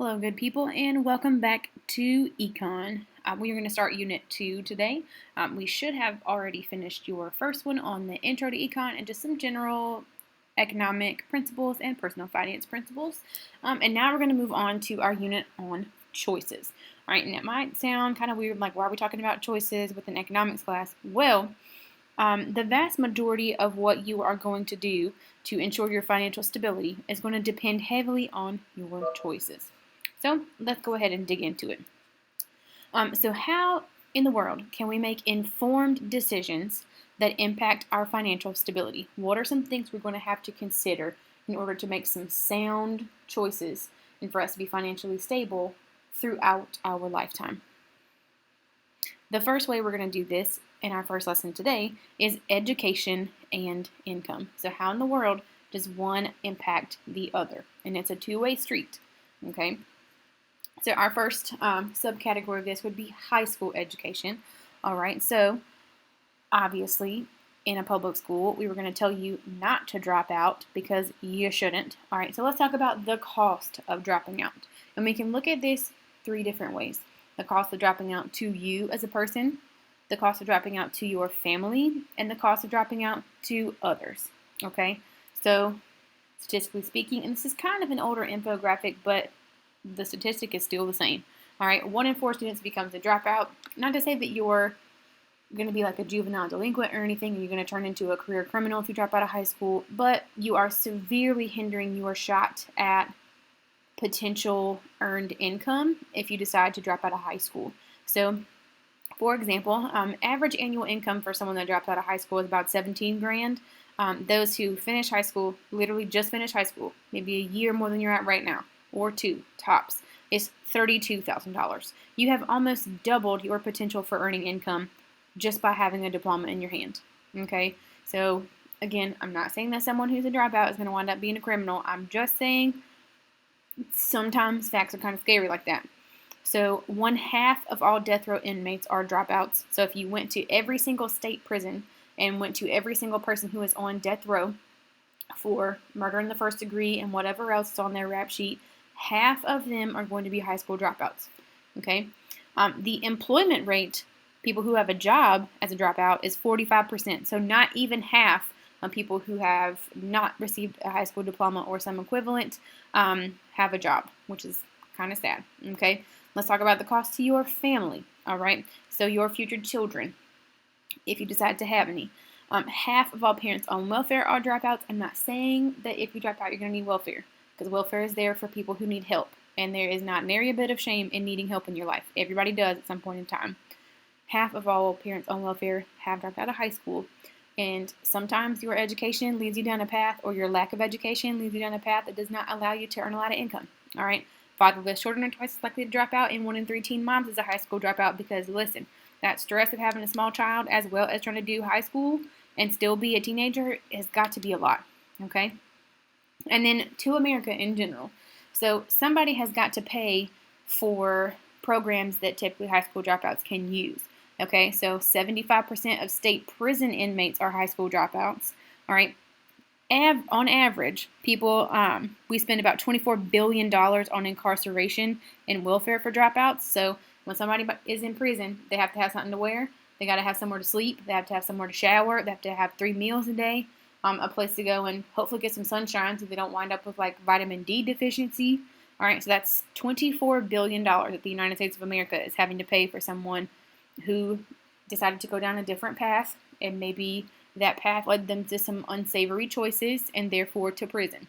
Hello, good people, and welcome back to Econ. We are going to start Unit 2 today. We should have already finished your first one on the intro to Econ and just some general economic principles and personal finance principles. And now we're going to move on to our unit on choices. All right, and it might sound kind of weird, like why are we talking about choices with an economics class? Well, the vast majority of what you are going to do to ensure your financial stability is going to depend heavily on your choices. So let's go ahead and dig into it. So how in the world can we make informed decisions that impact our financial stability? What are some things we're going to have to consider in order to make some sound choices and for us to be financially stable throughout our lifetime? The first way we're going to do this in our first lesson today is education and income. So how in the world does one impact the other? And it's a two-way street, okay? So our first subcategory of this would be high school education. All right, so obviously in a public school, we were going to tell you not to drop out because you shouldn't. All right, so let's talk about the cost of dropping out. And we can look at this three different ways. The cost of dropping out to you as a person, the cost of dropping out to your family, and the cost of dropping out to others. Okay, so statistically speaking, and this is kind of an older infographic, but the statistic is still the same. All right, 1 in 4 students becomes a dropout. Not to say that you're going to be like a juvenile delinquent or anything, and you're going to turn into a career criminal if you drop out of high school, but you are severely hindering your shot at potential earned income if you decide to drop out of high school. So, for example, average annual income for someone that drops out of high school is about 17 grand. Those who finish high school, literally just finish high school, maybe a year more than you're at right now, or two tops, is $32,000. You have almost doubled your potential for earning income just by having a diploma in your hand. Okay, so again, I'm not saying that someone who's a dropout is going to wind up being a criminal. I'm just saying sometimes facts are kind of scary like that. So 1/2 of all death row inmates are dropouts. So if you went to every single state prison and went to every single person who is on death row for murder in the first degree and whatever else is on their rap sheet, half of them are going to be high school dropouts. Okay, the employment rate, people who have a job as a dropout, is 45%. So not even half of people who have not received a high school diploma or some equivalent have a job, which is kind of sad. Okay, let's talk about the cost to your family. All right, so your future children, if you decide to have any. Half of all parents on welfare are dropouts. I'm not saying that if you drop out, you're going to need welfare, because welfare is there for people who need help, and there is not nary a bit of shame in needing help in your life. Everybody does at some point in time. Half of all parents on welfare have dropped out of high school, and sometimes your education leads you down a path, or your lack of education leads you down a path that does not allow you to earn a lot of income. All right, fatherless children are twice as likely to drop out, and 1 in 3 teen moms is a high school dropout because, listen, that stress of having a small child as well as trying to do high school and still be a teenager has got to be a lot, okay? And then to America in general. So somebody has got to pay for programs that typically high school dropouts can use, okay? So 75% of state prison inmates are high school dropouts, all right? On average, people, we spend about $24 billion on incarceration and welfare for dropouts. So when somebody is in prison, they have to have something to wear. They got to have somewhere to sleep. They have to have somewhere to shower. They have to have 3 meals a day, a place to go and hopefully get some sunshine so they don't wind up with like vitamin D deficiency. All right, so that's $24 billion that the United States of America is having to pay for someone who decided to go down a different path, and maybe that path led them to some unsavory choices and therefore to prison.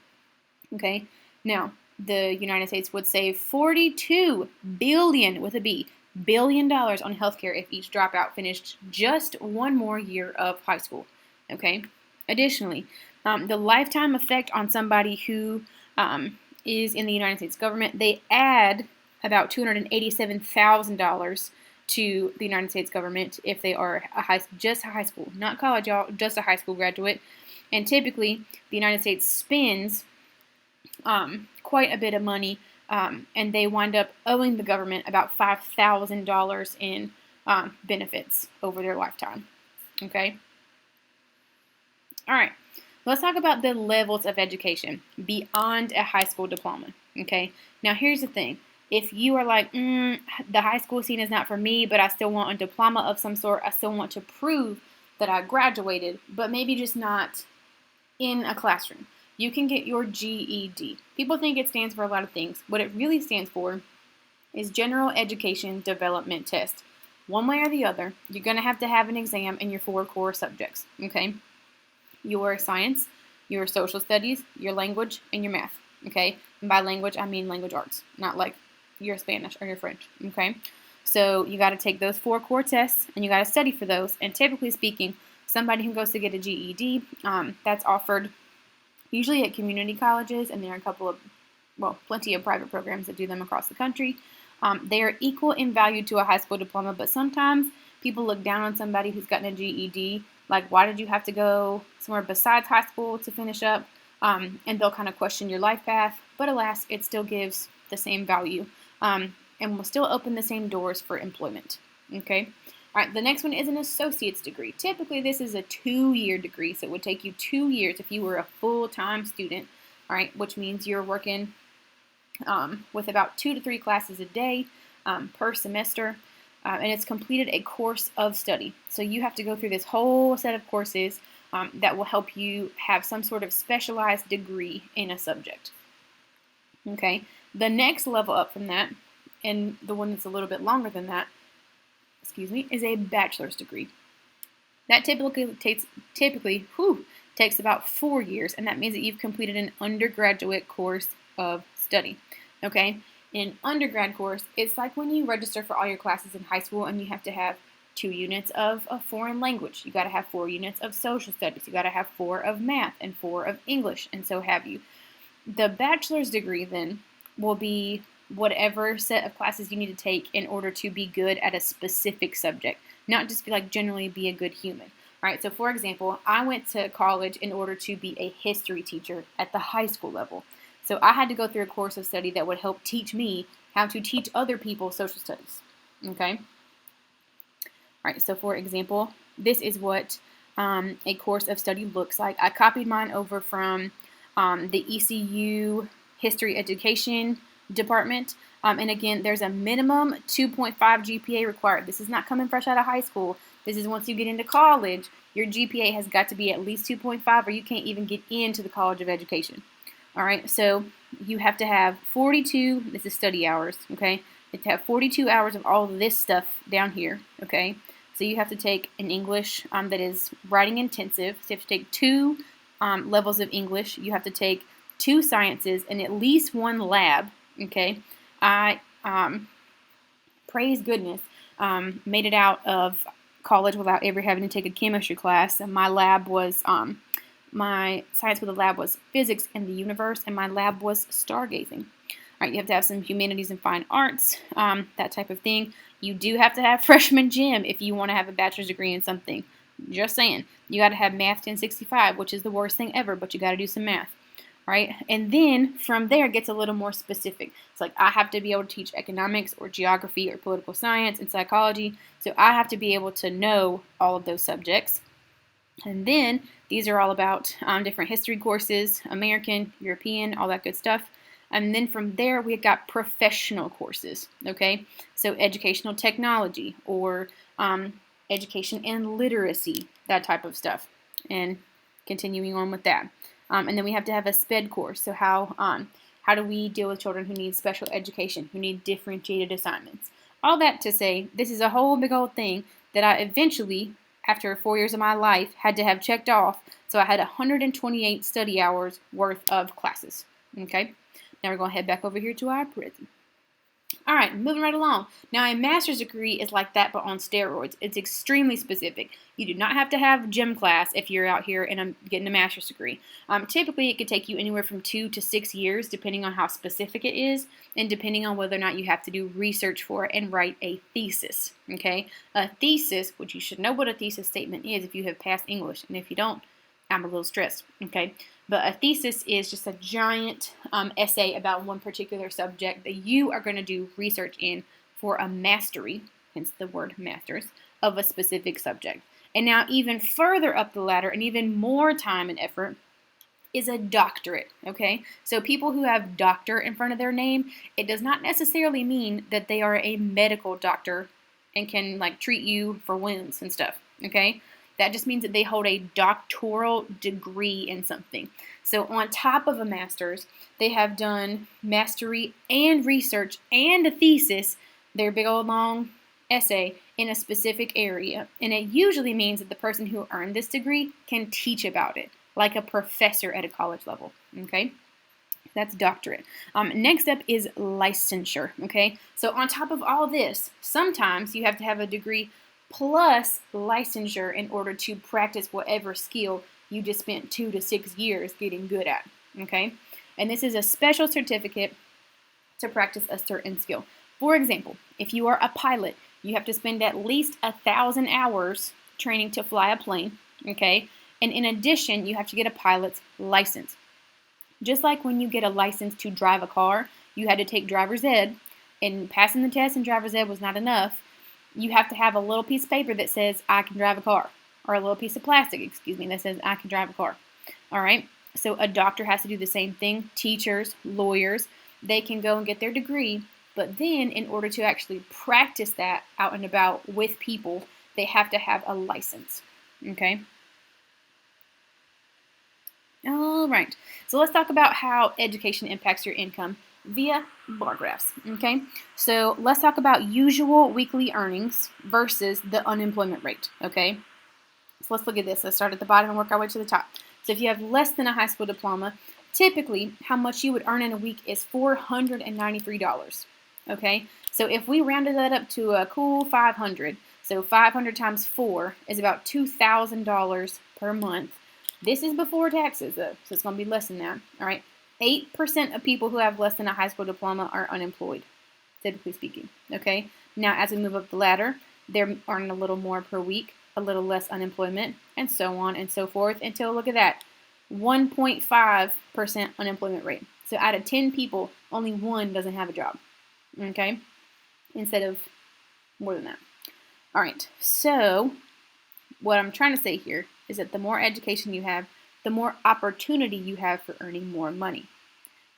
Okay, now the United States would save $42 billion with a B billion dollars on healthcare if each dropout finished just one more year of high school. Okay. Additionally, the lifetime effect on somebody who is in the United States government, they add about $287,000 to the United States government if they are just a high school, not college, y'all, just a high school graduate. And typically, the United States spends quite a bit of money, and they wind up owing the government about $5,000 in benefits over their lifetime. Okay? All right. Let's talk about the levels of education beyond a high school diploma. Okay, now here's the thing. If you are like, the high school scene is not for me, but I still want a diploma of some sort, I still want to prove that I graduated, but maybe just not in a classroom, you can get your GED. People think it stands for a lot of things. What it really stands for is General Education Development Test. One way or the other, you're going to have an exam in your 4 core subjects, okay? Your science, your social studies, your language, and your math, okay? And by language, I mean language arts, not like your Spanish or your French, okay? So you got to take those 4 core tests, and you got to study for those. And typically speaking, somebody who goes to get a GED, that's offered usually at community colleges, and there are a couple of, plenty of private programs that do them across the country. They are equal in value to a high school diploma, but sometimes people look down on somebody who's gotten a GED, like, why did you have to go somewhere besides high school to finish up? And they'll kind of question your life path, but alas, it still gives the same value and will still open the same doors for employment, okay? All right, the next one is an associate's degree. Typically, this is a 2-year degree, so it would take you 2 years if you were a full-time student, all right, which means you're working with about 2 to 3 classes a day per semester, and it's completed a course of study. So you have to go through this whole set of courses that will help you have some sort of specialized degree in a subject. Okay, the next level up from that, and the one that's a little bit longer than that, is a bachelor's degree. That typically takes about 4 years, and that means that you've completed an undergraduate course of study. Okay, in an undergrad course, it's like when you register for all your classes in high school and you have to have 2 units of a foreign language. You got to have 4 units of social studies. You got to have 4 of math and 4 of English, and so have you. The bachelor's degree then will be whatever set of classes you need to take in order to be good at a specific subject, not just generally be a good human. All right, so for example, I went to college in order to be a history teacher at the high school level. So I had to go through a course of study that would help teach me how to teach other people social studies. Okay? All right, so for example, this is what a course of study looks like. I copied mine over from the ECU History Education Department. And again, there's a minimum 2.5 GPA required. This is not coming fresh out of high school. This is once you get into college, your GPA has got to be at least 2.5 or you can't even get into the College of Education. All right, so you have to have 42, this is study hours, okay? You have to have 42 hours of all this stuff down here, okay? So you have to take an English that is writing intensive. So you have to take 2 levels of English. You have to take 2 sciences and at least 1 lab, okay? I, praise goodness, made it out of college without ever having to take a chemistry class. And my lab was, my science with the lab was physics and the universe, and my lab was stargazing. All right, you have to have some humanities and fine arts, that type of thing. You do have to have freshman gym if you want to have a bachelor's degree in something. Just saying. You got to have Math 1065, which is the worst thing ever, but you got to do some math. Right? And then from there it gets a little more specific. It's like I have to be able to teach economics or geography or political science and psychology. So I have to be able to know all of those subjects. And then these are all about different history courses, American, European, all that good stuff. And then from there we've got professional courses, okay? So educational technology or education and literacy, that type of stuff. And continuing on with that. And then we have to have a SPED course. So how do we deal with children who need special education, who need differentiated assignments? All that to say, this is a whole big old thing that I eventually, after 4 years of my life, had to have checked off. So I had 128 study hours worth of classes. Okay, now we're going to head back over here to our prison. All right, moving right along. Now, a master's degree is like that, but on steroids. It's extremely specific. You do not have to have gym class if you're out here and getting a master's degree. Typically, it could take you anywhere from 2 to 6 years, depending on how specific it is, and depending on whether or not you have to do research for it and write a thesis. Okay, a thesis, which you should know what a thesis statement is if you have passed English, and if you don't, I'm a little stressed. Okay. But a thesis is just a giant essay about one particular subject that you are going to do research in for a mastery, hence the word masters, of a specific subject. And now even further up the ladder and even more time and effort is a doctorate, okay? So people who have doctor in front of their name, it does not necessarily mean that they are a medical doctor and can like treat you for wounds and stuff, okay? That just means that they hold a doctoral degree in something. So on top of a master's, they have done mastery and research and a thesis, their big old long essay in a specific area. And it usually means that the person who earned this degree can teach about it, like a professor at a college level, okay? That's doctorate. Next up is licensure, okay? So on top of all this, sometimes you have to have a degree plus licensure in order to practice whatever skill you just spent 2 to 6 years getting good at, okay? And this is a special certificate to practice a certain skill. For example, if you are a pilot, you have to spend at least 1,000 hours training to fly a plane, okay? And in addition, you have to get a pilot's license. Just like when you get a license to drive a car, you had to take driver's ed, and passing the test in driver's ed was not enough. You have to have a little piece of paper that says, I can drive a car, or a little piece of plastic, that says, I can drive a car. All right? So a doctor has to do the same thing. Teachers, lawyers, they can go and get their degree, but then in order to actually practice that out and about with people, they have to have a license. Okay? All right, so let's talk about how education impacts your income via bar graphs, okay? So let's talk about usual weekly earnings versus the unemployment rate, okay? So let's look at this. Let's start at the bottom and work our way to the top. So if you have less than a high school diploma, typically how much you would earn in a week is $493, okay? So if we rounded that up to a cool 500, so 500 times 4 is about $2,000 per month. This is before taxes, though, so it's going to be less than that. All right, 8% of people who have less than a high school diploma are unemployed, typically speaking. Okay, now as we move up the ladder, they're earning a little more per week, a little less unemployment, and so on and so forth until, look at that, 1.5% unemployment rate. So out of 10 people, only 1 doesn't have a job. Okay, instead of more than that. All right, so what I'm trying to say here is that the more education you have, the more opportunity you have for earning more money.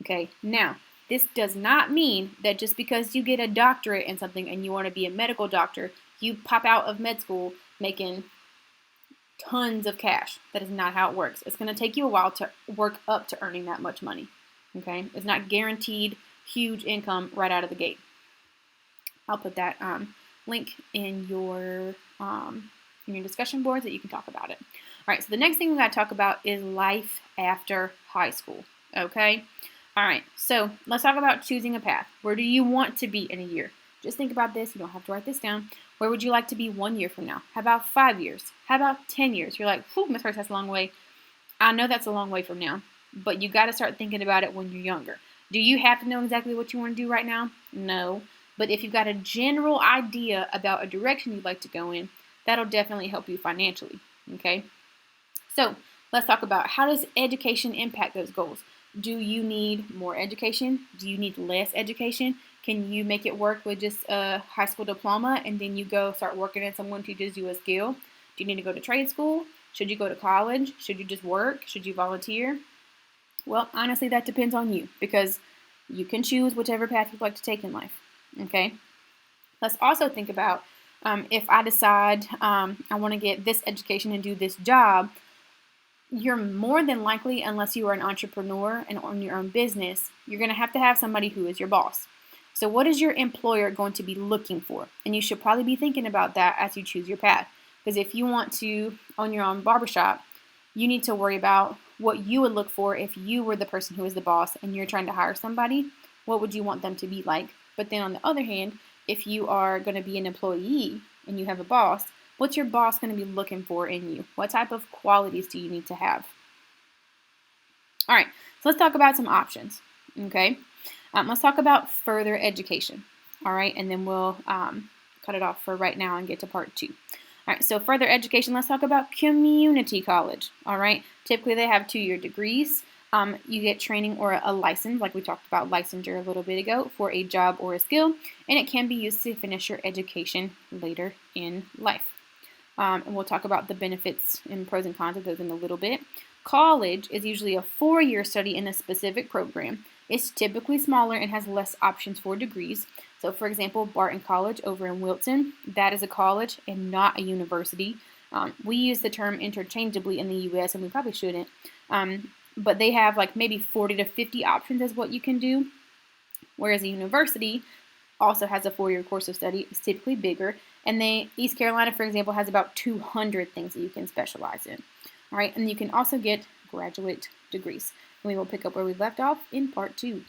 Okay, now, this does not mean that just because you get a doctorate in something and you want to be a medical doctor, you pop out of med school making tons of cash. That is not how it works. It's going to take you a while to work up to earning that much money. Okay, it's not guaranteed huge income right out of the gate. I'll put that link in your discussion boards that you can talk about it. All right, so the next thing we got to talk about is life after high school, okay? All right, so let's talk about choosing a path. Where do you want to be in a year? Just think about this. You don't have to write this down. Where would you like to be 1 year from now? How about 5 years? How about 10 years? You're like, whew, Miss Hurst, that's a long way. I know that's a long way from now, but you got to start thinking about it when you're younger. Do you have to know exactly what you want to do right now? No, but if you've got a general idea about a direction you'd like to go in, that'll definitely help you financially, okay? So let's talk about how does education impact those goals? Do you need more education? Do you need less education? Can you make it work with just a high school diploma and then you go start working and someone teaches you a skill? Do you need to go to trade school? Should you go to college? Should you just work? Should you volunteer? Well, honestly, that depends on you because you can choose whichever path you'd like to take in life, okay? Let's also think about if I decide I want to get this education and do this job, you're more than likely, unless you are an entrepreneur and own your own business, you're going to have somebody who is your boss. So what is your employer going to be looking for? And you should probably be thinking about that as you choose your path. Because if you want to own your own barbershop, you need to worry about what you would look for if you were the person who is the boss and you're trying to hire somebody. What would you want them to be like? But then on the other hand, if you are going to be an employee and you have a boss, what's your boss going to be looking for in you? What type of qualities do you need to have? All right, so let's talk about some options, okay? Let's talk about further education, all right? And then we'll cut it off for right now and get to part 2. All right, so further education, let's talk about community college, all right? Typically, they have 2-year degrees. You get training or a license, like we talked about licensure a little bit ago, for a job or a skill, and it can be used to finish your education later in life. And we'll talk about the benefits and pros and cons of those in a little bit. College is usually a 4-year study in a specific program. It's typically smaller and has less options for degrees. So, for example, Barton College over in Wilton, that is a college and not a university. We use the term interchangeably in the U.S., and we probably shouldn't. But they have like maybe 40 to 50 options as what you can do, whereas a university also has a 4-year course of study. It's typically bigger, and East Carolina, for example, has about 200 things that you can specialize in. All right, and you can also get graduate degrees. And we will pick up where we left off in part 2.